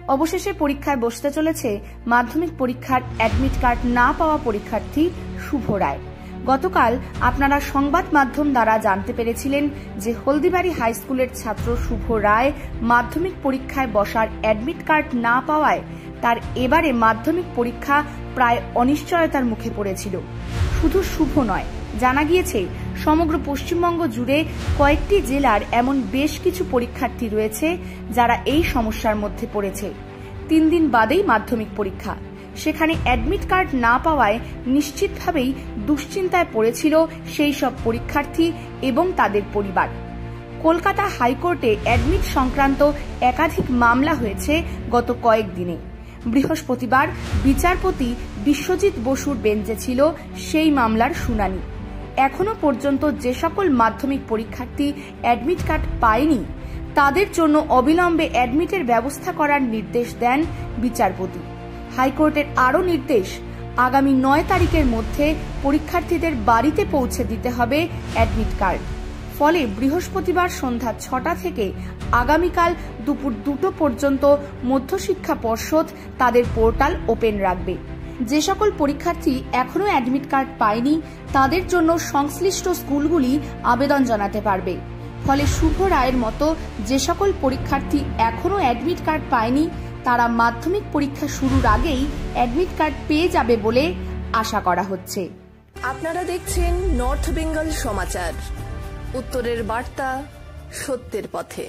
অবশেষে পরীক্ষায় বসতে চলেছে মাধ্যমিক পরীক্ষার অ্যাডমিট কার্ড না পাওয়া পরীক্ষার্থী শুভ রায়। গতকাল আপনারা সংবাদ মাধ্যম দ্বারা জানতে পেরেছিলেন যে হলদিবাড়ি হাই স্কুলের ছাত্র শুভ রায় মাধ্যমিক পরীক্ষায় বসার অ্যাডমিট কার্ড না পাওয়ায় তার এবারে মাধ্যমিক পরীক্ষা প্রায় অনিশ্চয়তার মুখে পড়েছিল। শুধু শুভ নয়, জানা গিয়েছে সমগ্র পশ্চিমবঙ্গ জুড়ে কয়েকটি জেলার এমন বেশ কিছু পরীক্ষার্থী রয়েছে যারা এই সমস্যার মধ্যে পড়েছে। 3 দিন বাদেই মাধ্যমিক পরীক্ষা, সেখানে অ্যাডমিট কার্ড না পাওয়ায় নিশ্চিতভাবেই দুশ্চিন্তায় পড়েছিল সেই সব পরীক্ষার্থী এবং তাদের পরিবার। কলকাতা হাইকোর্টে অ্যাডমিট সংক্রান্ত একাধিক মামলা হয়েছে গত কয়েকদিনে। বৃহস্পতিবার বিচারপতি বিশ্বজিৎ বসুর বেঞ্চে ছিল সেই মামলার শুনানি। এখনো পর্যন্ত যে সকল মাধ্যমিক পরীক্ষার্থী অ্যাডমিট কার্ড পায়নি তাদের জন্য অবিলম্বে অ্যাডমিটের ব্যবস্থা করার নির্দেশ দেন বিচারপতি। হাইকোর্টের আরও নির্দেশ, আগামী 9 তারিখের মধ্যে পরীক্ষার্থীদের বাড়িতে পৌঁছে দিতে হবে অ্যাডমিট কার্ড। ফলে বৃহস্পতিবার সন্ধ্যা 6টা থেকে আগামীকাল দুপুর 2টো পর্যন্ত মধ্যশিক্ষা পর্ষদ তাদের পোর্টাল ওপেন রাখবে। যে সকল পরীক্ষার্থী এখনও অ্যাডমিট কার্ড পায়নি তাদের জন্য সংশ্লিষ্ট স্কুলগুলি আবেদন জানাতে পারবে। ফলে শুভ রায়ের মতো যে সকল পরীক্ষার্থী এখনও অ্যাডমিট কার্ড পায়নি তারা মাধ্যমিক পরীক্ষা শুরুর আগেই অ্যাডমিট কার্ড পেয়ে যাবে বলে আশা করা হচ্ছে। আপনারা দেখছেন নর্থ বেঙ্গল সমাচার, উত্তরের বার্তা, সত্যের পথে।